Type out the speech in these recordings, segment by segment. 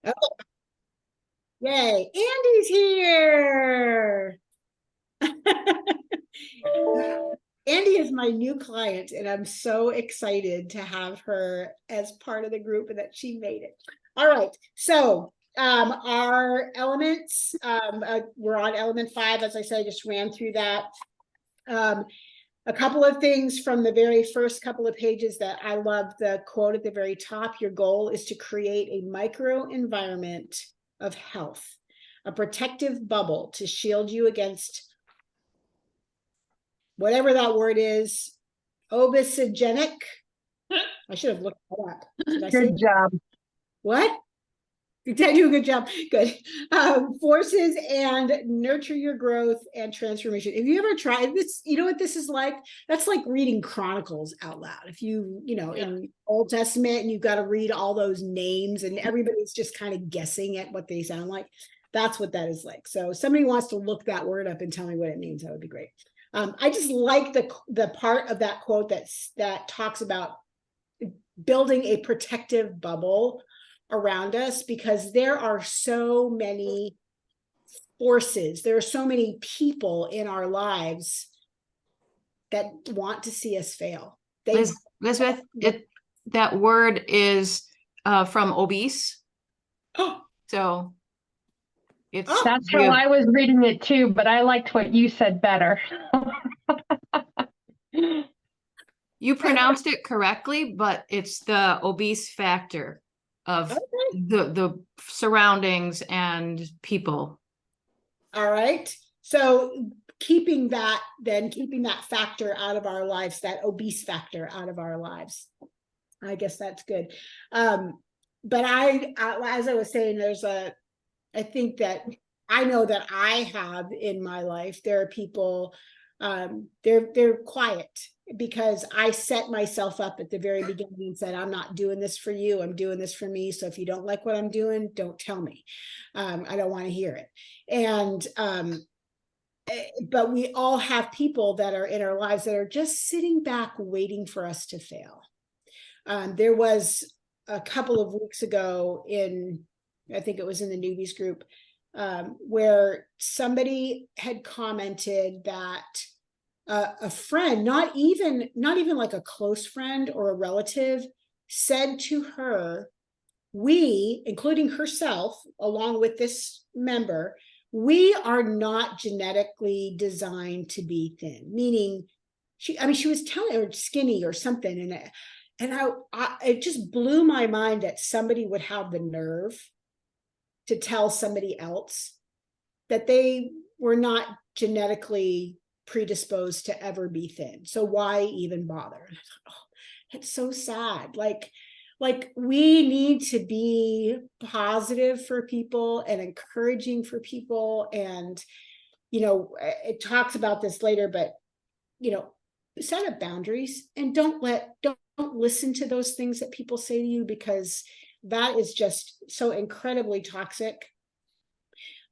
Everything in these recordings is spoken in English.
Oh, yay. Andy's here. Andy is my new client, and I'm so excited to have her as part of the group and that she made it. All right. So our elements, we're on element 5. As I said, I just ran through that. A couple of things from the very first couple of pages that I love the quote at the very top. Your goal is to create a micro environment of health, a protective bubble to shield you against whatever that word is, obesogenic. I should have looked that up. Did I say Good job. what? Did I do a good job? Good. Forces and nurture your growth and transformation. If you ever tried this, you know what this is like? That's like reading Chronicles out loud. If in Old Testament and you've got to read all those names and everybody's just kind of guessing at what they sound like. That's what that is like. So if somebody wants to look that word up and tell me what it means, that would be great. I just like the part of that quote that talks about building a protective bubble around us, because there are so many forces, there are so many people in our lives that want to see us fail. Lizabeth, that word is from obese. So that's how I was reading it too, but I liked what you said better. You pronounced it correctly, but it's the obese factor of the surroundings and people. All right. So keeping that factor out of our lives, that obese factor out of our lives. I guess that's good. But as I was saying, I think that I know that I have in my life, there are people, they're quiet because I set myself up at the very beginning and said, I'm not doing this for you. I'm doing this for me. So if you don't like what I'm doing, don't tell me. I don't want to hear it. And, but we all have people that are in our lives that are just sitting back waiting for us to fail. There was a couple of weeks ago I think it was in the newbies group, where somebody had commented that a friend, not even like a close friend or a relative, said to her, we, including herself, along with this member, we are not genetically designed to be thin. Meaning, she was telling her skinny or something, and it just blew my mind that somebody would have the nerve to tell somebody else that they were not genetically predisposed to ever be thin. So why even bother? And I thought, oh, it's so sad. Like we need to be positive for people and encouraging for people. And, it talks about this later, but, set up boundaries and don't listen to those things that people say to you, because that is just so incredibly toxic.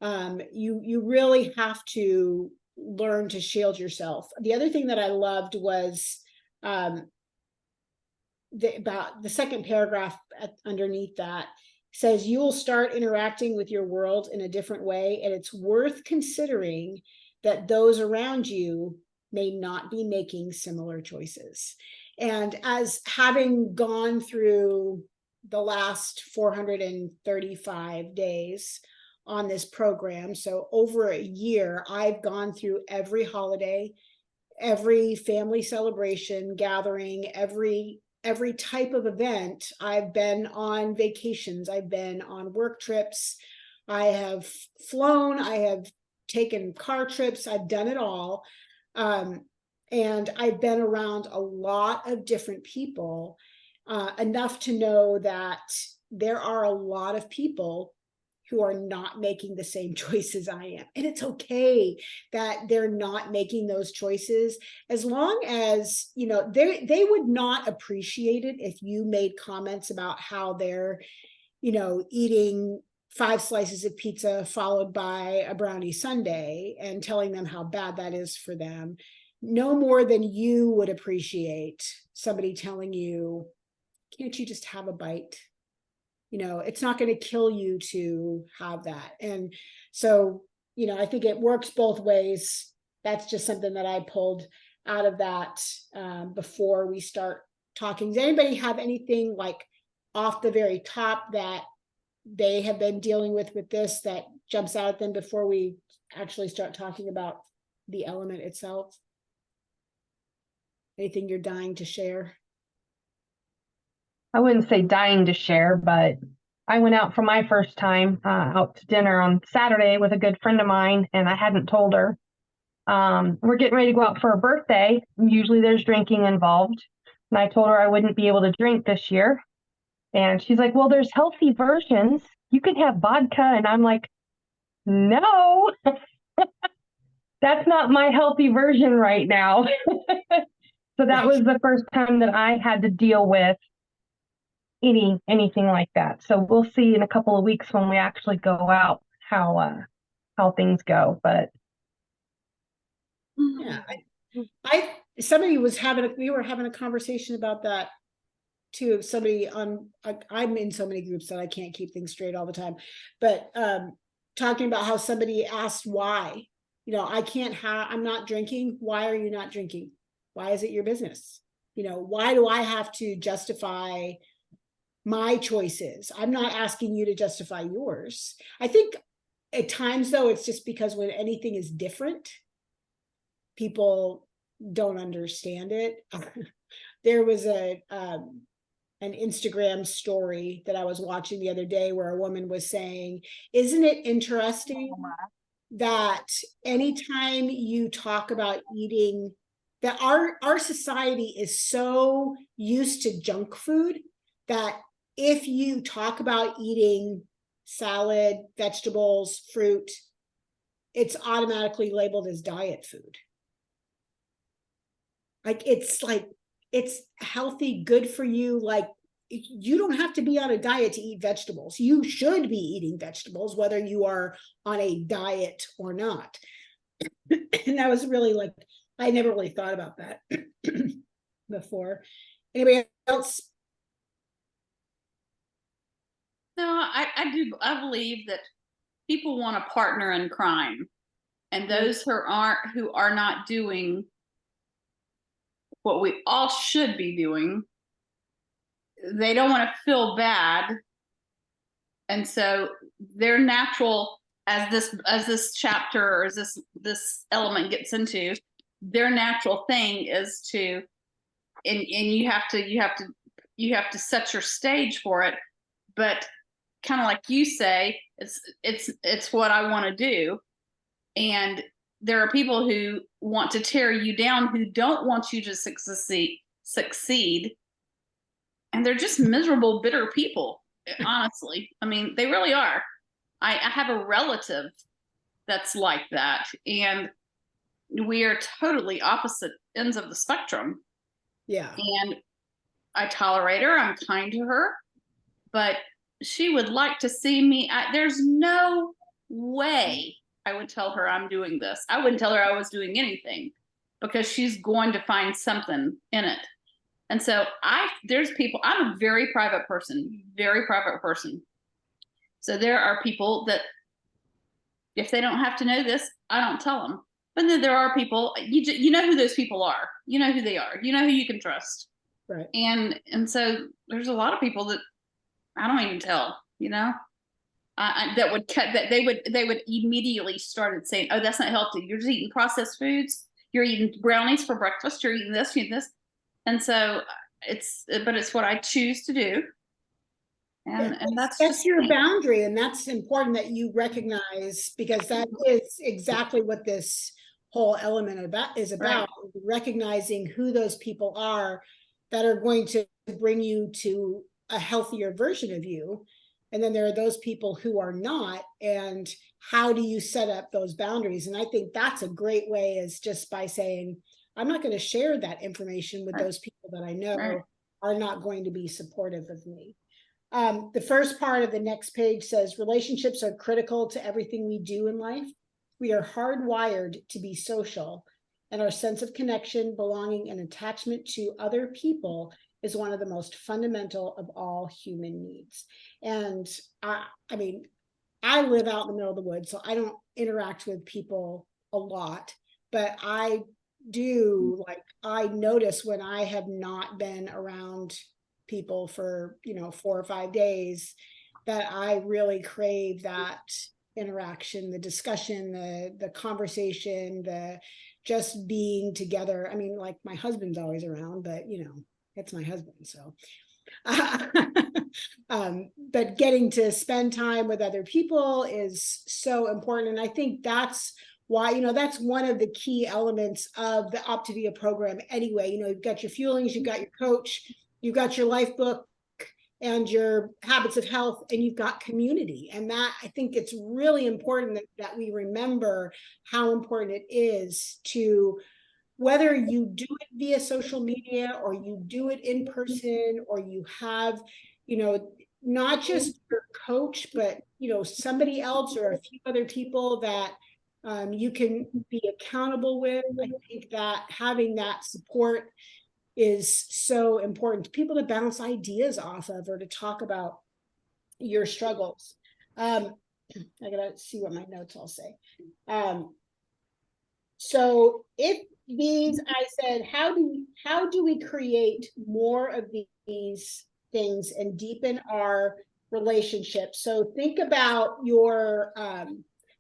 You really have to learn to shield yourself. The other thing that I loved was about the second paragraph underneath that says, you will start interacting with your world in a different way, and it's worth considering that those around you may not be making similar choices. And as having gone through the last 435 days on this program, so over a year, I've gone through every holiday, every family celebration, gathering, every type of event. I've been on vacations, I've been on work trips, I have flown, I have taken car trips, I've done it all. And I've been around a lot of different people, enough to know that there are a lot of people who are not making the same choices I am. And it's okay that they're not making those choices, as long as, they would not appreciate it if you made comments about how they're, eating 5 slices of pizza followed by a brownie sundae and telling them how bad that is for them, no more than you would appreciate somebody telling you, can't you just have a bite? it's not going to kill you to have that. And so, I think it works both ways. That's just something that I pulled out of that before we start talking. Does anybody have anything like off the very top that they have been dealing with this that jumps out at them before we actually start talking about the element itself? Anything you're dying to share? I wouldn't say dying to share, but I went out for my first time out to dinner on Saturday with a good friend of mine, and I hadn't told her. We're getting ready to go out for a birthday. Usually there's drinking involved. And I told her I wouldn't be able to drink this year. And she's like, well, there's healthy versions. You can have vodka. And I'm like, no, that's not my healthy version right now. So that was the first time that I had to deal with anything like that. So we'll see in a couple of weeks when we actually go out how things go. But yeah, we were having a conversation about that too. Somebody I'm in so many groups that I can't keep things straight all the time, but talking about how somebody asked why, I'm not drinking. Why are you not drinking? Why is it your business? Why do I have to justify my choices? I'm not asking you to justify yours. I think at times though, it's just because when anything is different, people don't understand it. There was an Instagram story that I was watching the other day where a woman was saying, isn't it interesting that anytime you talk about eating, that our society is so used to junk food that if you talk about eating salad, vegetables, fruit, it's automatically labeled as diet food. It's healthy, good for you. Like, you don't have to be on a diet to eat vegetables. You should be eating vegetables, whether you are on a diet or not. And that was really like, I never really thought about that before. Anybody else? No, I do. I believe that people want a partner in crime, and those who are not doing what we all should be doing, they don't want to feel bad, and so their natural, as this chapter or as this element gets into, their natural thing is to, and you have to set your stage for it, but kind of like you say, it's what I want to do. And there are people who want to tear you down, who don't want you to succeed. And they're just miserable, bitter people, honestly. I mean, they really are. I have a relative that's like that. And we are totally opposite ends of the spectrum. Yeah. And I tolerate her. I'm kind to her. But she would like to see me. There's no way I would tell her I'm doing this. I wouldn't tell her I was doing anything, because she's going to find something in it. And so there's people, I'm a very private person. So there are people that if they don't have to know this, I don't tell them. But then there are people, you know who those people are. You know who they are. You know who you can trust. Right. And so there's a lot of people that I don't even tell, that would cut that they would immediately started saying, oh, that's not healthy. You're just eating processed foods. You're eating brownies for breakfast. You're eating this, you're eating this. And so it's what I choose to do. And that's your boundary. And that's important that you recognize, because that is exactly what this whole element is about, right. Recognizing who those people are that are going to bring you to a healthier version of you. And then there are those people who are not, and how do you set up those boundaries? And I think that's a great way, is just by saying, I'm not going to share that information with those people that I know are not going to be supportive of me. The first part of the next page says, relationships are critical to everything we do in life. We are hardwired to be social, and our sense of connection, belonging, and attachment to other people is one of the most fundamental of all human needs. And I mean, I live out in the middle of the woods, so I don't interact with people a lot, but I do, like, I notice when I have not been around people for, 4 or 5 days, that I really crave that interaction, the discussion, the conversation, the just being together. I mean, like, my husband's always around, but it's my husband, so but getting to spend time with other people is so important. And I think that's why, that's one of the key elements of the Optavia program anyway. You've got your fuelings, you've got your coach, you've got your life book and your habits of health, and you've got community. And that, I think it's really important that we remember how important it is to, whether you do it via social media or you do it in person, or you have, not just your coach, but, somebody else or a few other people that you can be accountable with. I think that having that support is so important. People to bounce ideas off of, or to talk about your struggles. I gotta see what my notes all say. So if these, I said, how do we create more of these things and deepen our relationships? So think about your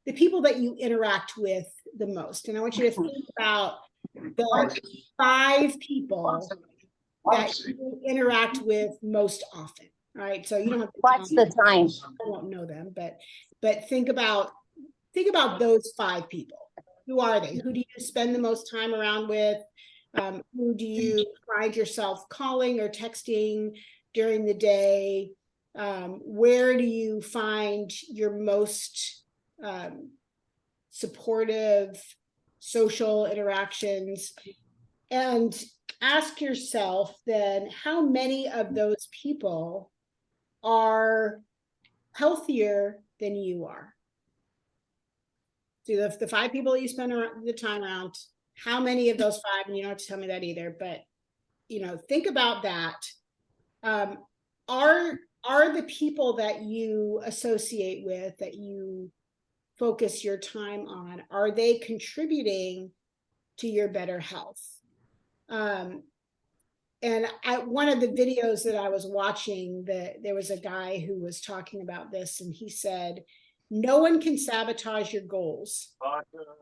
the people that you interact with the most, and I want you to think about the 5 people that you interact with most often. All right, so you don't have to What's the time? I don't know them, but think about those 5 people. Who are they? Who do you spend the most time around with? Who do you find yourself calling or texting during the day? Where do you find your most supportive social interactions? And ask yourself then, how many of those people are healthier than you are? So the 5 people you spend the time around, how many of those 5, and you don't have to tell me that either, but think about that. Are the people that you associate with, that you focus your time on, are they contributing to your better health? And one of the videos that I was watching, there was a guy who was talking about this, and he said, no one can sabotage your goals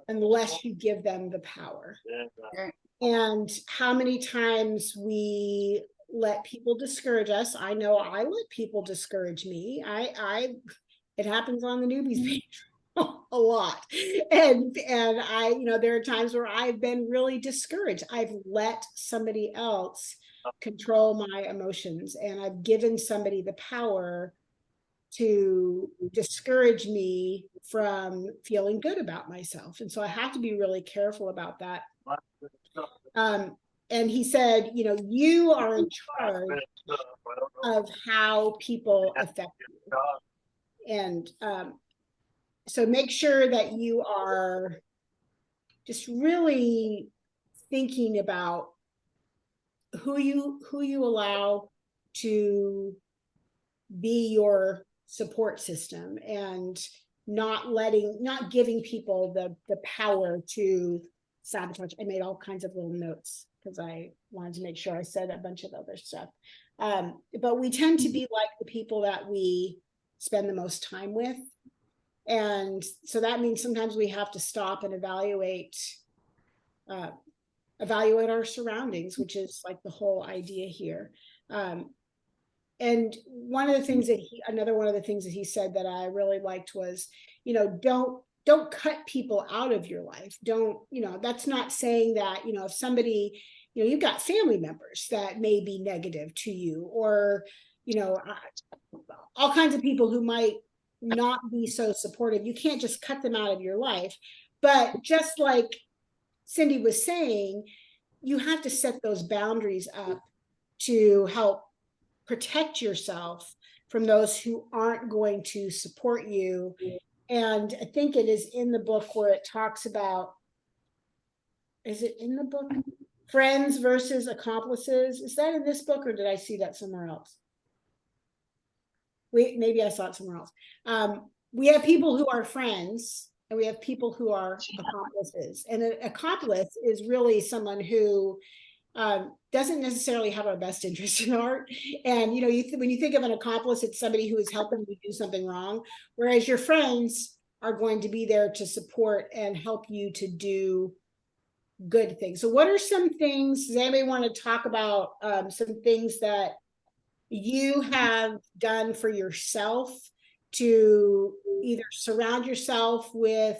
unless you give them the power. And how many times we let people discourage us. I know I let people discourage me. It happens on the newbies page a lot. And I, there are times where I've been really discouraged. I've let somebody else control my emotions, and I've given somebody the power to discourage me from feeling good about myself. And so I have to be really careful about that. And he said, you are in charge of how people affect you. And so make sure that you are just really thinking about who you allow to be your support system, and not giving people the power to sabotage. I made all kinds of little notes because I wanted to make sure I said a bunch of other stuff. But we tend to be like the people that we spend the most time with. And so that means sometimes we have to stop and evaluate our surroundings, which is like the whole idea here. And another one of the things that he said that I really liked was, don't cut people out of your life. Don't, that's not saying that, if somebody, you've got family members that may be negative to you, or, all kinds of people who might not be so supportive. You can't just cut them out of your life. But just like Cindy was saying, you have to set those boundaries up to help protect yourself from those who aren't going to support you. And I think it is in the book where it talks about, is it in the book? Friends versus accomplices. Is that in this book, or did I see that somewhere else? Maybe I saw it somewhere else. We have people who are friends, and we have people who are accomplices. And an accomplice is really someone who doesn't necessarily have our best interest in heart. And when you think of an accomplice, it's somebody who is helping you do something wrong, whereas your friends are going to be there to support and help you to do good things. So what are some things, does anybody want to talk about some things that you have done for yourself to either surround yourself with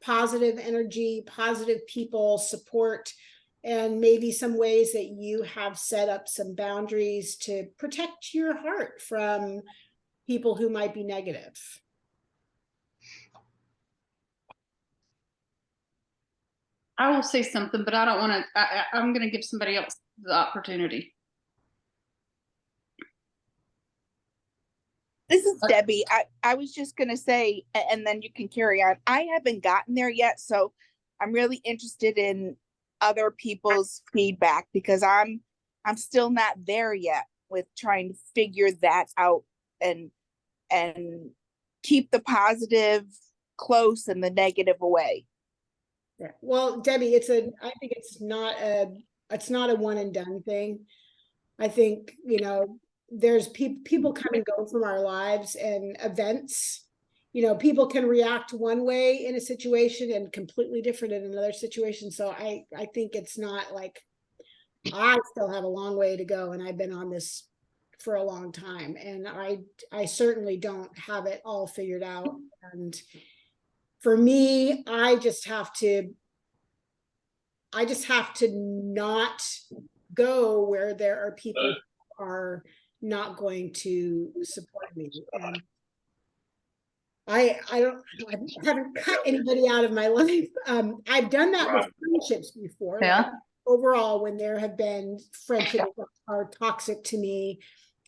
positive energy, positive people, support, and maybe some ways that you have set up some boundaries to protect your heart from people who might be negative? I will say something, but I don't want to, I'm going to give somebody else the opportunity. This is Debbie. I was just going to say, and then you can carry on. I haven't gotten there yet, so I'm really interested in other people's feedback, because I'm still not there yet with trying to figure that out and keep the positive close and the negative away. Yeah. Well, Debbie, I think it's not a one and done thing. I think, there's people come and go from our lives and events. People can react one way in a situation and completely different in another situation. So I think it's not like, I still have a long way to go, and I've been on this for a long time, and I certainly don't have it all figured out. And for me, I just have to not go where there are people who are not going to support me. And I haven't cut anybody out of my life. I've done that with friendships before. Yeah. Like, overall, when there have been friendships that are toxic to me,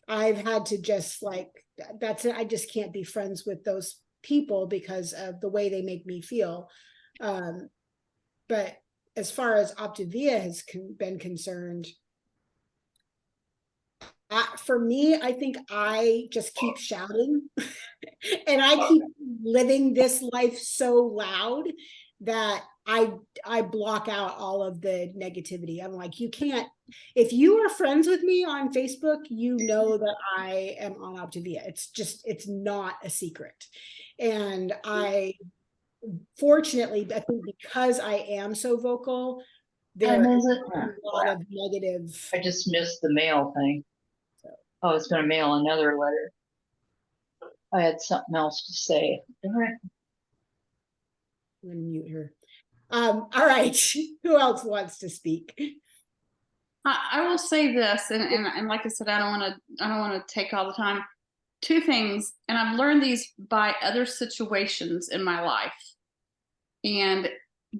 I've had to just that's it. I just can't be friends with those people because of the way they make me feel. But as far as Optavia has been concerned, for me, I think I just keep shouting and I keep living this life so loud that I block out all of the negativity. I'm like, you can't, if you are friends with me on Facebook, you know that I am on Optavia. It's not a secret. And fortunately, I think because I am so vocal, there is a lot of negative. I just missed the mail thing. I was going to mail another letter. I had something else to say. All right. I'm going to mute her. All right. Who else wants to speak? I will say this, and like I said, I don't want to take all the time. Two things, and I've learned these by other situations in my life, and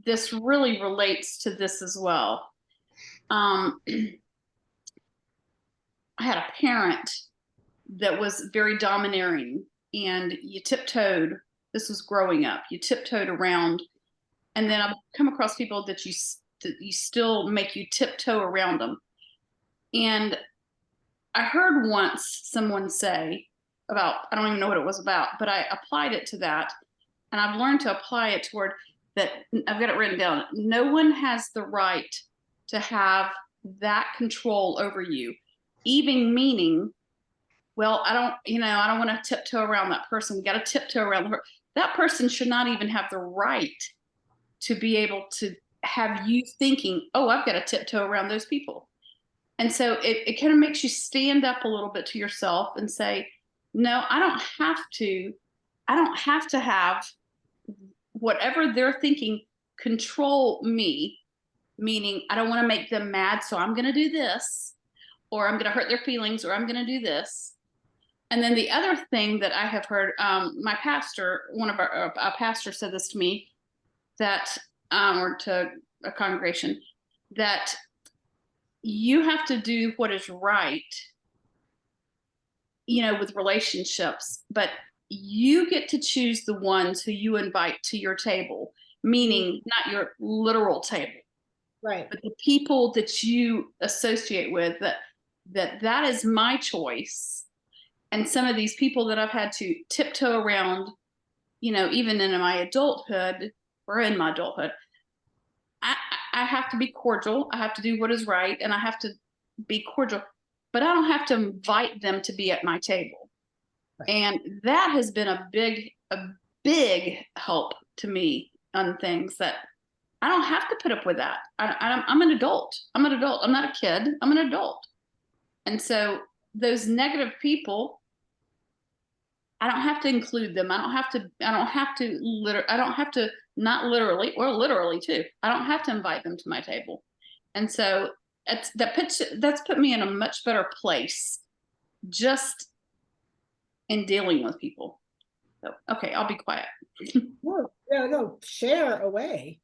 this really relates to this as well. I had a parent that was very domineering, and you tiptoed. This was growing up. You tiptoed around, and then I've come across people that you still make you tiptoe around them. And I heard once someone say about, I don't even know what it was about, but I applied it to that, and I've learned to apply it toward that. I've got it written down. No one has the right to have that control over you, even meaning, well, I don't want to tiptoe around that person. We got to tiptoe around her. That person should not even have the right to be able to have you thinking, oh, I've got to tiptoe around those people. And so it kind of makes you stand up a little bit to yourself and say, no, I don't have to have whatever they're thinking control me, meaning I don't want to make them mad, so I'm going to do this, or I'm going to hurt their feelings, or I'm going to do this. And then the other thing that I have heard, my pastor, a pastor said this to me, that, or to a congregation, that you have to do what is right, with relationships, but you get to choose the ones who you invite to your table, meaning not your literal table. Right. but the people that you associate with, that is my choice. And some of these people that I've had to tiptoe around, you know, even in my adulthood or in my adulthood, I have to be cordial. I have to do what is right, and I have to be cordial, but I don't have to invite them to be at my table. Right. And that has been a big help to me on things that I don't have to put up with that. I'm an adult. I'm an adult. I'm not a kid. I'm an adult. And so those negative people, I don't have to include them. I don't have to not literally, or literally too. I don't have to invite them to my table. And so that's put me in a much better place just in dealing with people. So, okay, I'll be quiet. No, share away.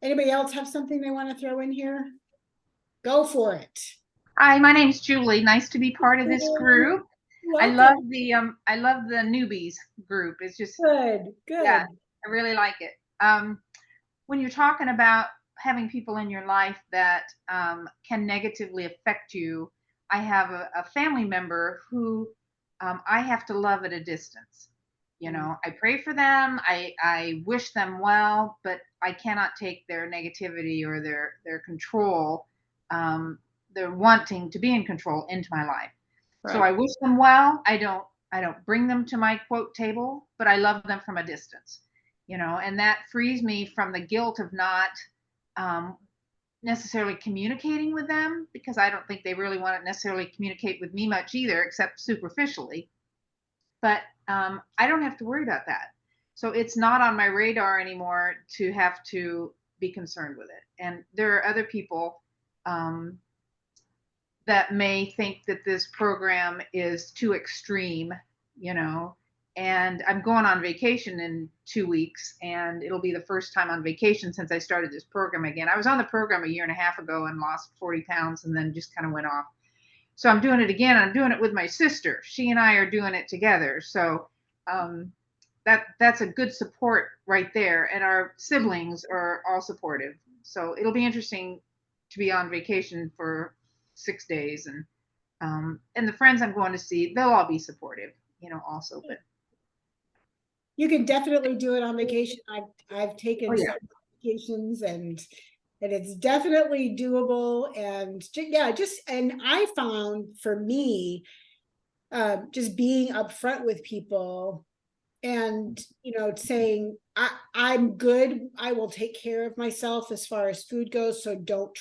Anybody else have something they want to throw in here? Go for it. Hi, my name's Julie. Nice to be part of this group. Welcome. I love the newbies group. It's just Good. Yeah, I really like it. When you're talking about having people in your life that can negatively affect you, I have a family member who I have to love at a distance. You know, I pray for them, I wish them well, but I cannot take their negativity or their control, their wanting to be in control into my life. Right. So I wish them well. I don't bring them to my quote table, but I love them from a distance, you know, and that frees me from the guilt of not necessarily communicating with them, because I don't think they really want to necessarily communicate with me much either, except superficially. But I don't have to worry about that. So it's not on my radar anymore to have to be concerned with it. And there are other people that may think that this program is too extreme, you know, and I'm going on vacation in 2 weeks, and it'll be the first time on vacation since I started this program again. I was on the program a year and a half ago and lost 40 pounds and then just kind of went off. So I'm doing it again. I'm doing it with my sister. She and I are doing it together. So that's a good support right there. And our siblings are all supportive. So it'll be interesting to be on vacation for 6 days, and the friends I'm going to see, they'll all be supportive, you know, also. But you can definitely do it on vacation. I've taken some vacations, and it's definitely doable. And and I found, for me, just being upfront with people and, you know, saying, I'm good. I will take care of myself as far as food goes. So don't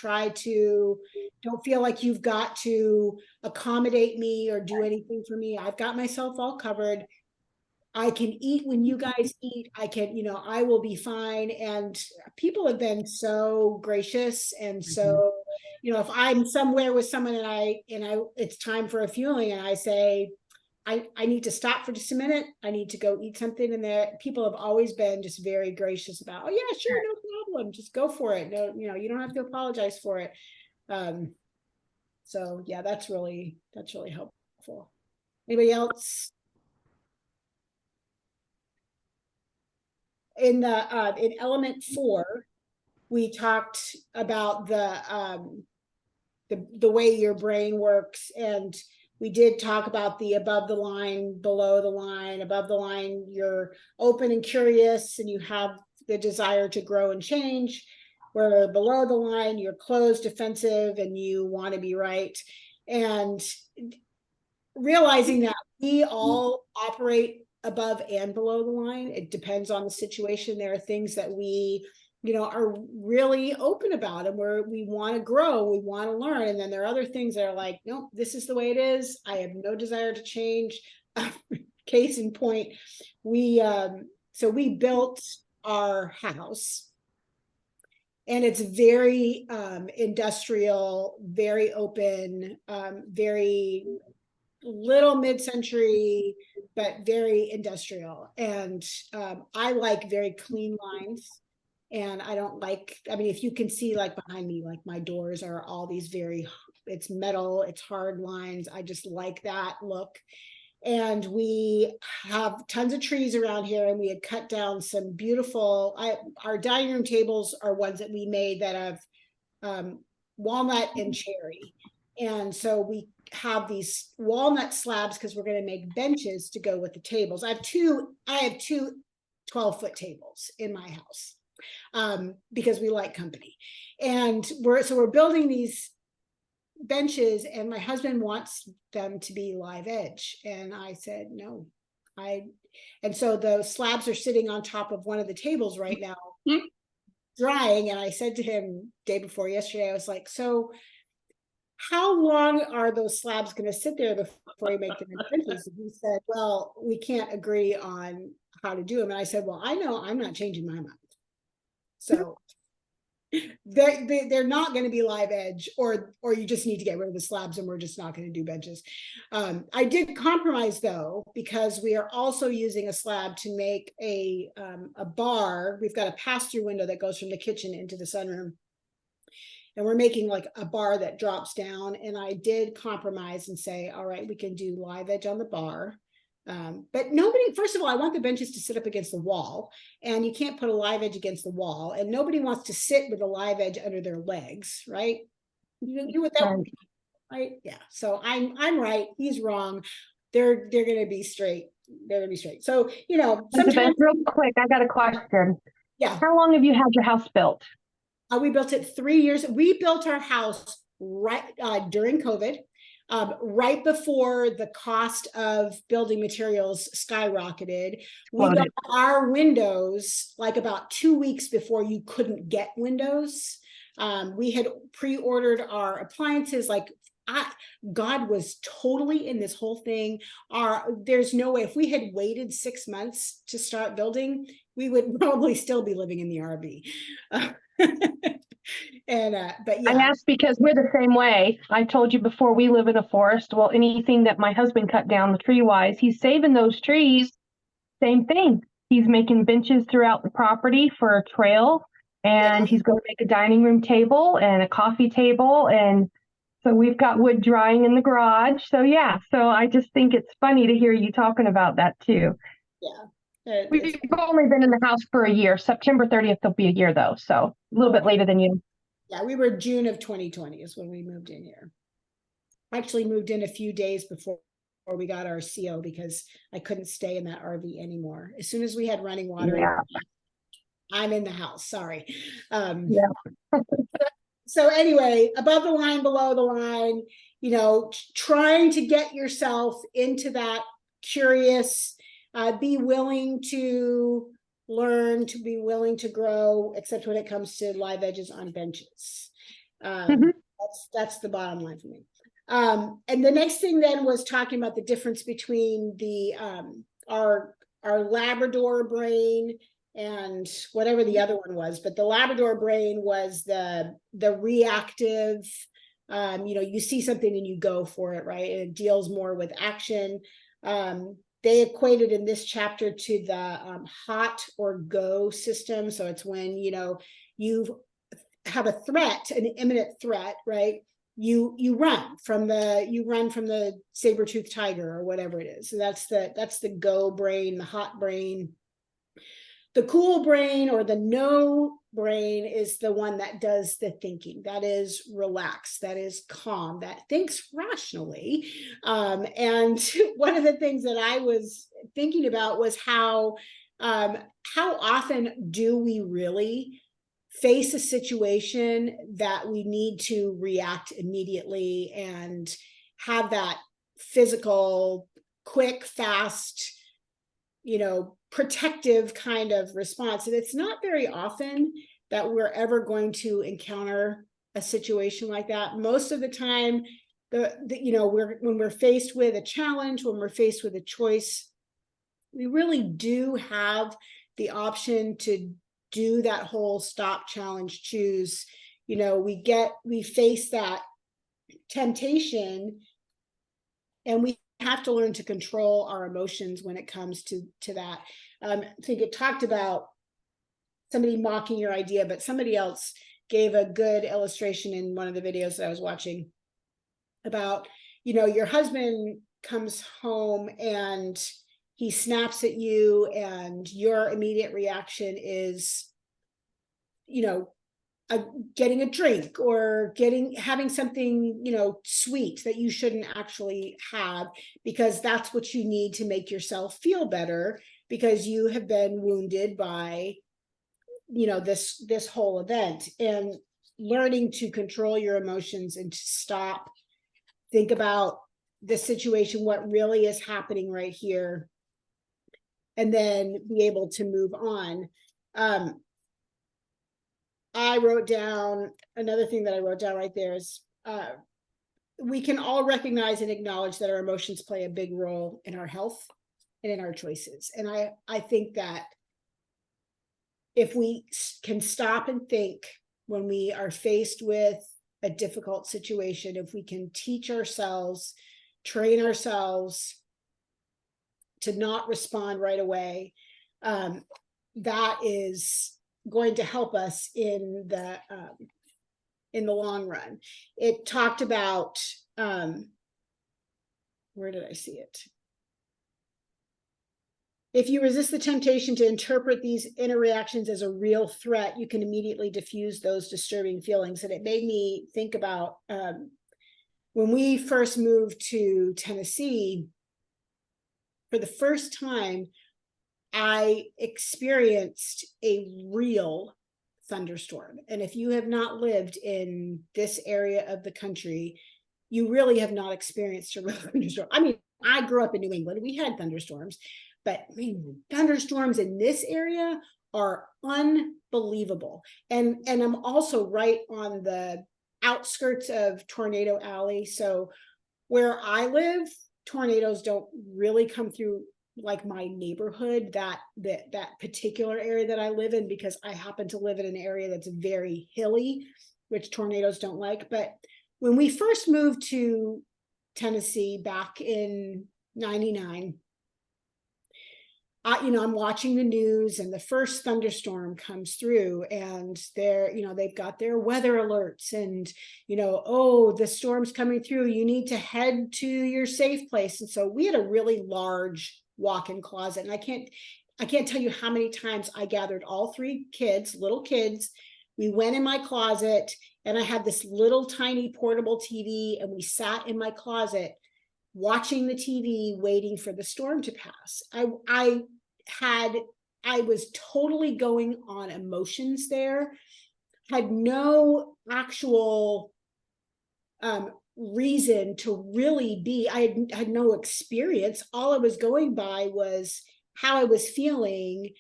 feel like you've got to accommodate me or do anything for me. I've got myself all covered. I can eat when you guys eat. I can, you know, I will be fine. And people have been so gracious. And so, you know, if I'm somewhere with someone and it's time for a fueling, and I say, I need to stop for just a minute, I need to go eat something, and there people have always been just very gracious about, oh yeah, sure, no problem, just go for it. No, you know, you don't have to apologize for it. So yeah, that's really helpful. Anybody else? In element 4, we talked about the way your brain works, and we did talk about the above the line, below the line. Above the line, you're open and curious, and you have the desire to grow and change. Where below the line, you're closed, defensive, and you want to be right. And realizing that we all operate above and below the line. It depends on the situation. There are things that we, you know, are really open about, and where we want to grow, we want to learn. And then there are other things that are like, nope, this is the way it is. I have no desire to change. Case in point, we built our house, and it's very industrial, very open, very little mid-century, but very industrial. And I like very clean lines. And I don't like, I mean, if you can see, like behind me, like my doors are all these it's metal, it's hard lines. I just like that look. And we have tons of trees around here, and we had cut down some beautiful, our dining room tables are ones that we made that have walnut and cherry. And so we have these walnut slabs because we're going to make benches to go with the tables. I have two 12-foot tables in my house because we like company. And we're building these benches, and my husband wants them to be live edge. And I said, no, and so the slabs are sitting on top of one of the tables right now, drying. And I said to him day before yesterday, I was like, so how long are those slabs going to sit there before you make them into benches? And he said, well, we can't agree on how to do them. And I said, well, I know I'm not changing my mind. So they're not going to be live edge, or you just need to get rid of the slabs and we're just not going to do benches. I did compromise though, because we are also using a slab to make a bar. We've got a pass-through window that goes from the kitchen into the sunroom, and we're making like a bar that drops down. And I did compromise and say, all right, we can do live edge on the bar. But nobody, first of all, I want the benches to sit up against the wall, and you can't put a live edge against the wall, and nobody wants to sit with a live edge under their legs, right? You do what that, right? Yeah. So I'm right. He's wrong. They're going to be straight. They're going to be straight. So, sometimes. Real quick, I got a question. Yeah. How long have you had your house built? We built it 3 years. We built our house right during COVID. Right before the cost of building materials skyrocketed. We got our windows like about 2 weeks before you couldn't get windows. We had pre-ordered our appliances. Like God was totally in this whole thing. There's no way, if we had waited 6 months to start building, we would probably still be living in the RV. But yeah, I asked because we're the same way. I told you before, we live in a forest. Well, anything that my husband cut down the tree wise, he's saving those trees. Same thing. He's making benches throughout the property for a trail, and he's going to make a dining room table and a coffee table. And so we've got wood drying in the garage. So yeah, so I just think it's funny to hear you talking about that too. Yeah. We've only been in the house for a year. September 30th will be a year though. So a little bit later than you. Yeah, we were June of 2020 is when we moved in here. Actually moved in a few days before we got our CO because I couldn't stay in that RV anymore. As soon as we had running water, I'm in the house. Sorry. So anyway, above the line, below the line, trying to get yourself into that curious, be willing to learn, to be willing to grow, except when it comes to live edges on benches. That's the bottom line for me. And the next thing then was talking about the difference between the our Labrador brain and whatever the other one was, but the Labrador brain was the reactive, you see something and you go for it, right? And it deals more with action. They equated in this chapter to the hot or go system. So it's when, you have a threat, an imminent threat, right? You run from the saber-toothed tiger or whatever it is. So that's the go brain, the hot brain. The cool brain or the no brain is the one that does the thinking, that is relaxed, that is calm, that thinks rationally. And one of the things that I was thinking about was how often do we really face a situation that we need to react immediately and have that physical, quick, fast, protective kind of response. And it's not very often that we're ever going to encounter a situation like that. Most of the time, when we're faced with a challenge, when we're faced with a choice, we really do have the option to do that whole stop, challenge, choose. We face that temptation, and we have to learn to control our emotions when it comes to that. I think it talked about somebody mocking your idea, but somebody else gave a good illustration in one of the videos that I was watching about, your husband comes home and he snaps at you, and your immediate reaction is, getting a drink or having something, you know, sweet that you shouldn't actually have, because that's what you need to make yourself feel better, because you have been wounded by, you know, this whole event. And learning to control your emotions and to stop, think about the situation, what really is happening right here, and then be able to move on. I wrote down, another thing that I wrote down right there is, we can all recognize and acknowledge that our emotions play a big role in our health and in our choices. And I think that if we can stop and think when we are faced with a difficult situation, if we can teach ourselves, train ourselves to not respond right away, that is going to help us in the long run. It talked about, where did I see it? If you resist the temptation to interpret these interactions as a real threat, you can immediately diffuse those disturbing feelings. And it made me think about when we first moved to Tennessee, for the first time, I experienced a real thunderstorm. And if you have not lived in this area of the country, you really have not experienced a real thunderstorm. I mean, I grew up in New England. We had thunderstorms, but I mean, thunderstorms in this area are unbelievable. And I'm also right on the outskirts of Tornado Alley. So where I live, tornadoes don't really come through like my neighborhood, that particular area that I live in, because I happen to live in an area that's very hilly, which tornadoes don't like. But when we first moved to Tennessee back in '99, I'm watching the news, and the first thunderstorm comes through, and they've got their weather alerts, and oh, the storm's coming through, you need to head to your safe place. And so we had a really large walk-in closet, and I can't tell you how many times I gathered all three little kids. We went in my closet, and I had this little tiny portable TV, and we sat in my closet watching the TV, waiting for the storm to pass. I was totally going on emotions there, had no actual reason to really be. I had no experience. All I was going by was how I was feeling,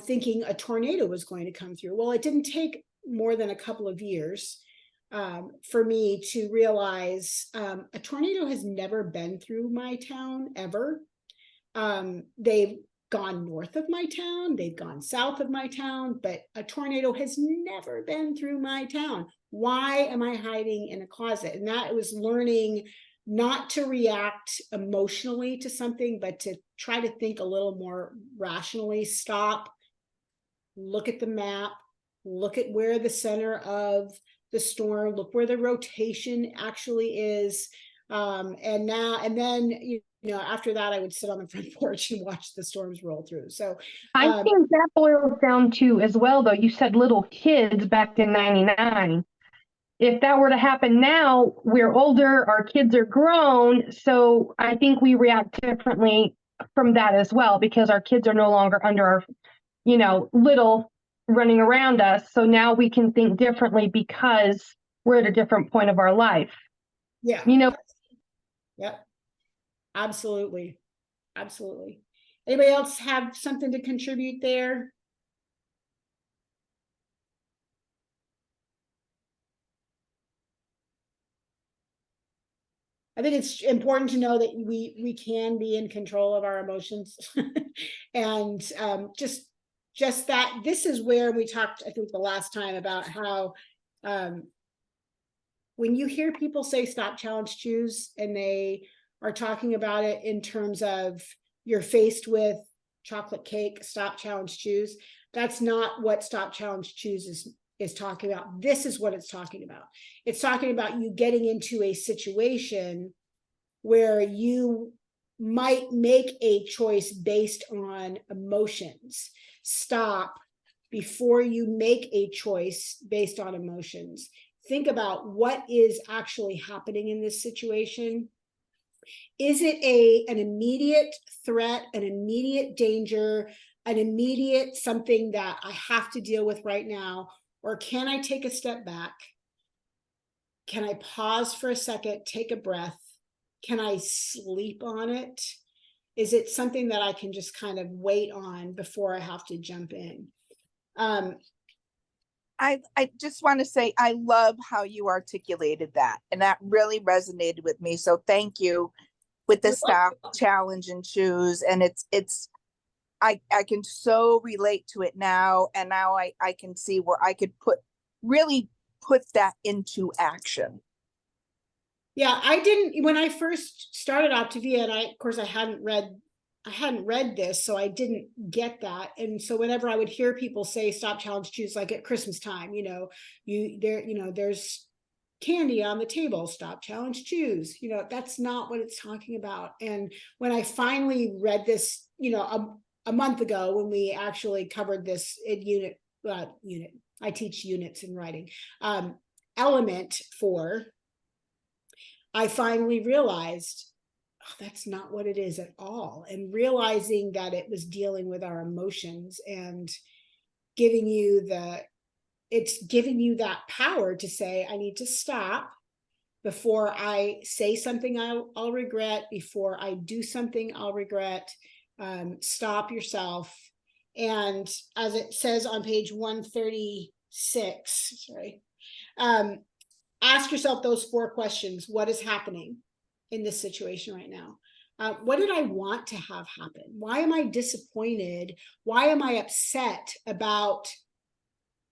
thinking a tornado was going to come through. Well, it didn't take more than a couple of years for me to realize a tornado has never been through my town ever. They've gone north of my town, they've gone south of my town, but a tornado has never been through my town. Why am I hiding in a closet? And that was learning not to react emotionally to something, but to try to think a little more rationally. Stop, look at the map, look at where the center of the storm, look where the rotation actually is. And then after that, I would sit on the front porch and watch the storms roll through. So I think that boils down to as well, though, you said little kids back in '99. If that were to happen now, we're older, our kids are grown. So I think we react differently from that as well, because our kids are no longer under our, little running around us. So now we can think differently because we're at a different point of our life. Yeah. Yep. Absolutely. Absolutely. Anybody else have something to contribute there? I think it's important to know that we can be in control of our emotions. And just that this is where we talked, I think, the last time about how when you hear people say stop, challenge, choose, and they are talking about it in terms of you're faced with chocolate cake, stop, challenge, choose. That's not what stop, challenge, choose is talking about. This is what it's talking about. It's talking about you getting into a situation where you might make a choice based on emotions. Stop, before you make a choice based on emotions. Think about what is actually happening in this situation. Is it an immediate threat, an immediate danger, an immediate something that I have to deal with right now? Or can I take a step back? Can I pause for a second, take a breath? Can I sleep on it? Is it something that I can just kind of wait on before I have to jump in? I just want to say I love how you articulated that, and that really resonated with me. So thank you with the stop, challenge, and choose. And I can so relate to it now, and now I can see where I could really put that into action. Yeah, I didn't, when I first started Optavia, and of course I hadn't read this, so I didn't get that. And so whenever I would hear people say stop, challenge, choose, like at Christmas time, there's candy on the table, stop, challenge, choose, that's not what it's talking about. And when I finally read this, a month ago, when we actually covered this in unit, I teach units in writing, element 4, I finally realized, oh, that's not what it is at all. And realizing that it was dealing with our emotions and giving you that power to say, I need to stop before I say something I'll regret, before I do something I'll regret. Stop yourself. And as it says on page 136, ask yourself those 4 questions. What is happening in this situation right now? What did I want to have happen? Why am I disappointed? Why am I upset about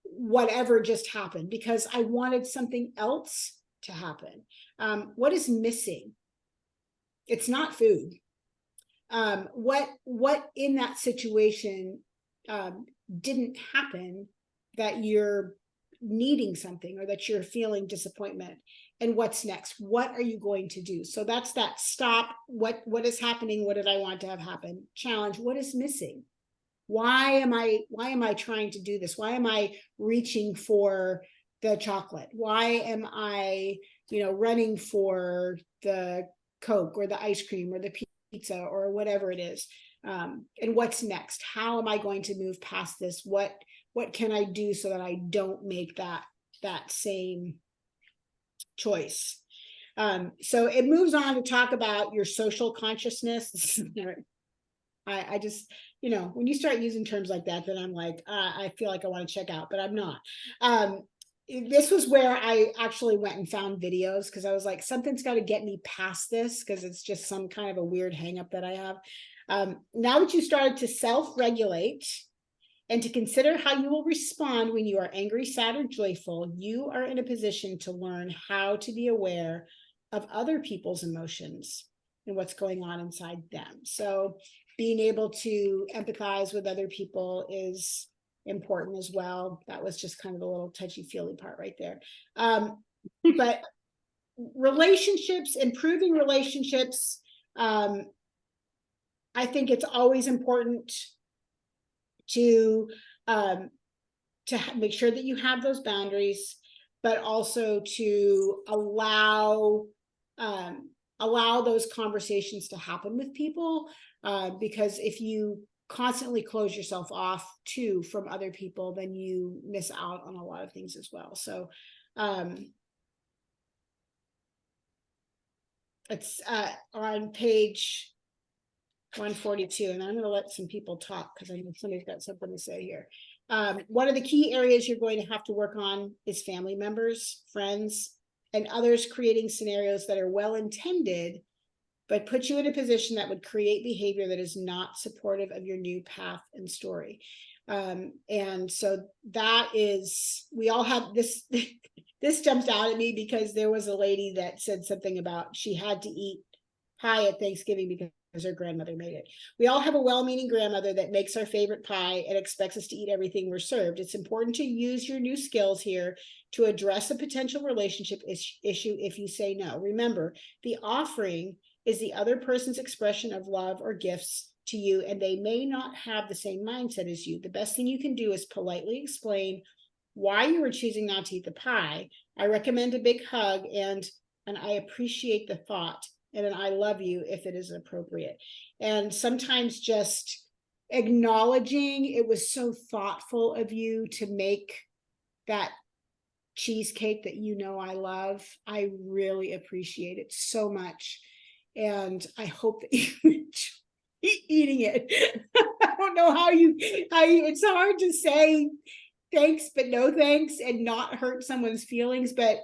whatever just happened? Because I wanted something else to happen. What is missing? It's not food. What in that situation didn't happen that you're needing something, or that you're feeling disappointment? And what's next? What are you going to do? So that's that stop. What is happening? What did I want to have happen? Challenge. What is missing? Why am I trying to do this? Why am I reaching for the chocolate? Why am I, running for the Coke or the ice cream or the pizza or whatever it is? And what's next? How am I going to move past this? What can I do so that I don't make that same choice? So it moves on to talk about your social consciousness. I just, when you start using terms like that, then I'm like, I feel like I want to check out, but I'm not. This was where I actually went and found videos, because I was like, something's got to get me past this, because it's just some kind of a weird hang up that I have. Now that you started to self-regulate and to consider how you will respond when you are angry, sad, or joyful, you are in a position to learn how to be aware of other people's emotions and what's going on inside them. So being able to empathize with other people is important as well. That was just kind of a little touchy-feely part right there. But relationships, improving relationships, I think it's always important to make sure that you have those boundaries, but also to allow those conversations to happen with people, because if you constantly close yourself off too from other people, then you miss out on a lot of things as well. So it's on page 142, and I'm going to let some people talk because I know somebody's got something to say here. One of the key areas you're going to have to work on is family members, friends, and others creating scenarios that are well-intended, but put you in a position that would create behavior that is not supportive of your new path and story. And so that is, we all have this, this jumps out at me because there was a lady that said something about she had to eat pie at Thanksgiving because her grandmother made it. We all have a well-meaning grandmother that makes our favorite pie and expects us to eat everything we're served. It's important to use your new skills here to address a potential relationship issue if you say no. Remember, the offering is the other person's expression of love or gifts to you and they may not have the same mindset as you, the best thing you can do is politely explain why you were choosing not to eat the pie. I recommend a big hug and I appreciate the thought, and an I love you if it is appropriate. And sometimes just acknowledging it was so thoughtful of you to make that cheesecake that I love. I really appreciate it so much. And I hope that you enjoy eating it. I don't know how you, it's hard to say thanks, but no thanks and not hurt someone's feelings, but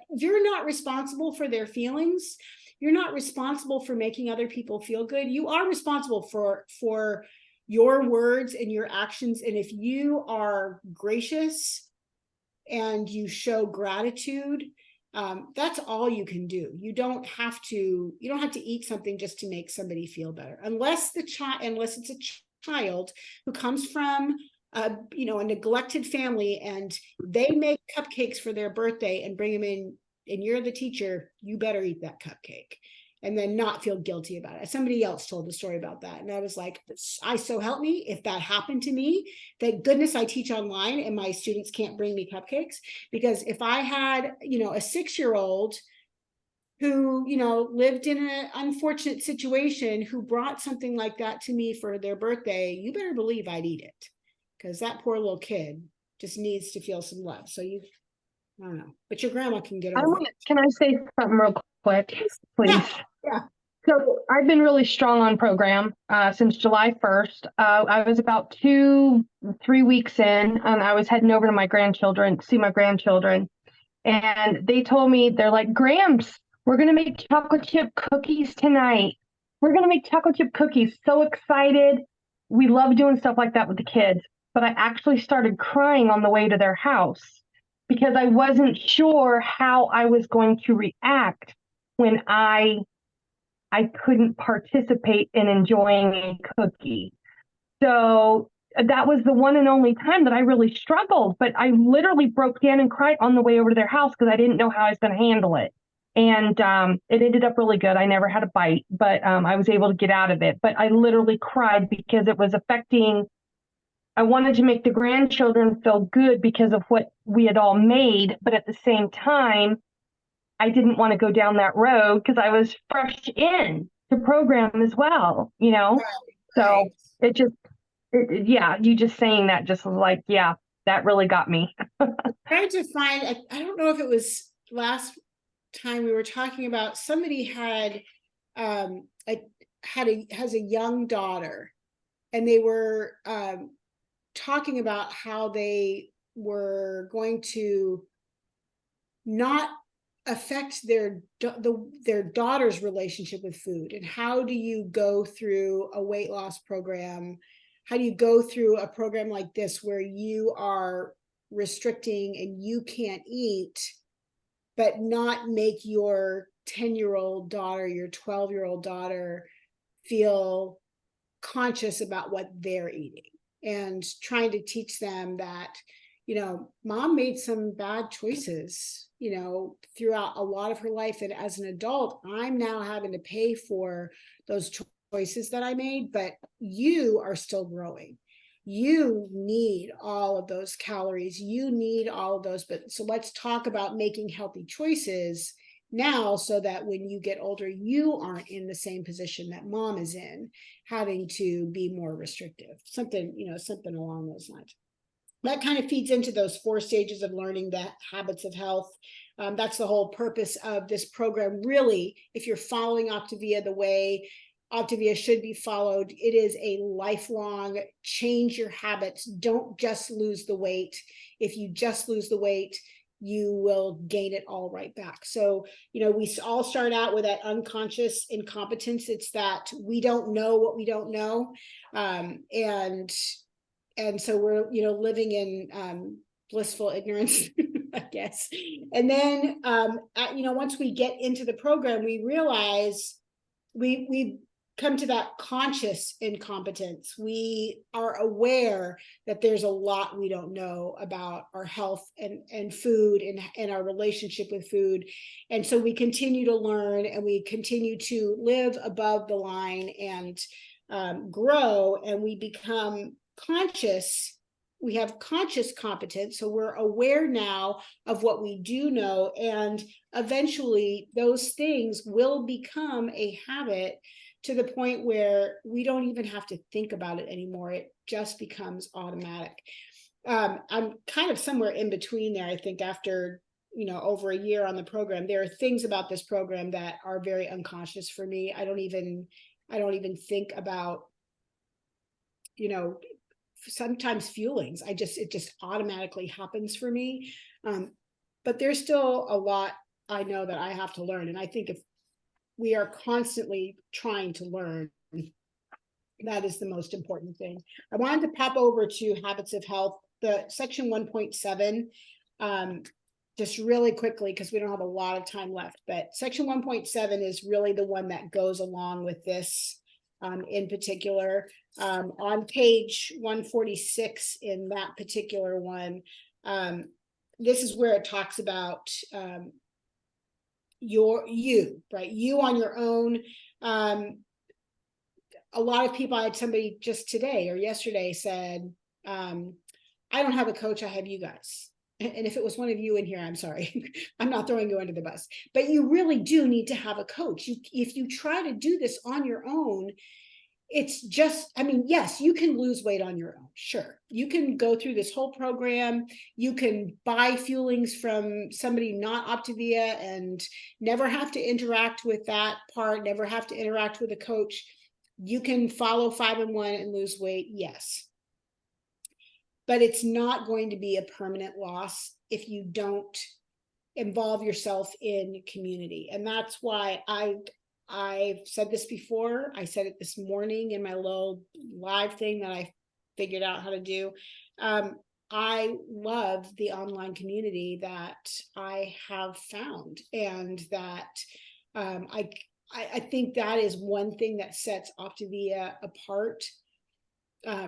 you're not responsible for their feelings. You're not responsible for making other people feel good. You are responsible for your words and your actions. And if you are gracious and you show gratitude, that's all you can do. You don't have to eat something just to make somebody feel better, unless it's a child who comes from a neglected family and they make cupcakes for their birthday and bring them in, and you're the teacher, you better eat that cupcake and then not feel guilty about it. Somebody else told the story about that. And I was like, so help me, if that happened to me, thank goodness I teach online and my students can't bring me cupcakes, because if I had, a 6-year-old who, lived in an unfortunate situation, who brought something like that to me for their birthday, you better believe I'd eat it, because that poor little kid just needs to feel some love. So I don't know, but your grandma can get over it. Can I say something real quick, please? Yeah. So I've been really strong on program since July 1st. I was about 2-3 weeks in, and I was heading over to see my grandchildren. And they told me, they're like, Gramps, we're going to make chocolate chip cookies tonight. We're going to make chocolate chip cookies. So excited. We love doing stuff like that with the kids. But I actually started crying on the way to their house because I wasn't sure how I was going to react when I couldn't participate in enjoying a cookie. So that was the one and only time that I really struggled, but I literally broke down and cried on the way over to their house because I didn't know how I was going to handle it. And it ended up really good. I never had a bite, but I was able to get out of it. But I literally cried because it was affecting. I wanted to make the grandchildren feel good because of what we had all made, but at the same time, I didn't want to go down that road because I was fresh in the program as well, Right. So it just, you just saying that just was like, yeah, that really got me. Trying to find, I don't know if it was last time we were talking about, somebody has a young daughter, and they were talking about how they were going to not affect their daughter's relationship with food. And how do you go through a weight loss program? How do you go through a program like this where you are restricting and you can't eat, but not make your 10-year-old daughter, your 12-year-old daughter feel conscious about what they're eating, and trying to teach them that, mom made some bad choices, throughout a lot of her life. And as an adult, I'm now having to pay for those choices that I made, but you are still growing. You need all of those calories. You need all of those. But so let's talk about making healthy choices now, so that when you get older, you aren't in the same position that mom is in, having to be more restrictive, something along those lines. That kind of feeds into those 4 stages of learning the habits of health. That's the whole purpose of this program. Really, if you're following Optavia the way Optavia should be followed, it is a lifelong change your habits. Don't just lose the weight. If you just lose the weight, you will gain it all right back. So, we all start out with that unconscious incompetence. It's that we don't know what we don't know. And so we're, living in blissful ignorance, I guess. And then, once we get into the program, we realize we come to that conscious incompetence. We are aware that there's a lot we don't know about our health and food and our relationship with food. And so we continue to learn, and we continue to live above the line, and grow and we become conscious, we have conscious competence. So we're aware now of what we do know. And eventually those things will become a habit to the point where we don't even have to think about it anymore. It just becomes automatic. I'm kind of somewhere in between there. I think after, over a year on the program, there are things about this program that are very unconscious for me. I don't even think about, sometimes feelings. It just automatically happens for me. But there's still a lot I know that I have to learn. And I think if we are constantly trying to learn, that is the most important thing. I wanted to pop over to habits of health, the section 1.7, just really quickly, because we don't have a lot of time left, but section 1.7 is really the one that goes along with this in particular. On page 146 in that particular one, this is where it talks about you on your own. A lot of people, I had somebody just today or yesterday said, I don't have a coach, I have you guys. And if it was one of you in here, I'm sorry, I'm not throwing you under the bus, but you really do need to have a coach. If you try to do this on your own, it's just, yes, you can lose weight on your own. Sure. You can go through this whole program. You can buy fuelings from somebody not Optavia and never have to interact with that part, never have to interact with a coach. You can follow 5-in-1 and lose weight. Yes. But it's not going to be a permanent loss if you don't involve yourself in community. And that's why I've said this before. I said it this morning in my little live thing that I figured out how to do. I love the online community that I have found, and that I think that is one thing that sets Optavia apart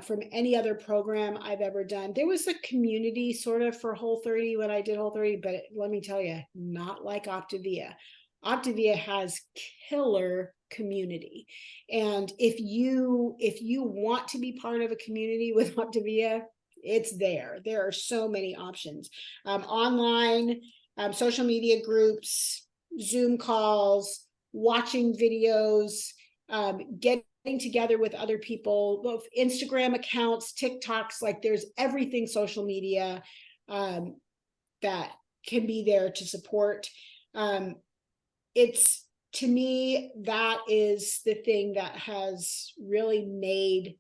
from any other program I've ever done. There was a community sort of for Whole30 when I did Whole30, but let me tell you, not like Optavia. Optavia has killer community. And if you want to be part of a community with Optavia, it's there. There are so many options. Online, social media groups, Zoom calls, watching videos, getting together with other people, both Instagram accounts, TikToks, like there's everything social media that can be there to support. It's, to me, that is the thing that has really made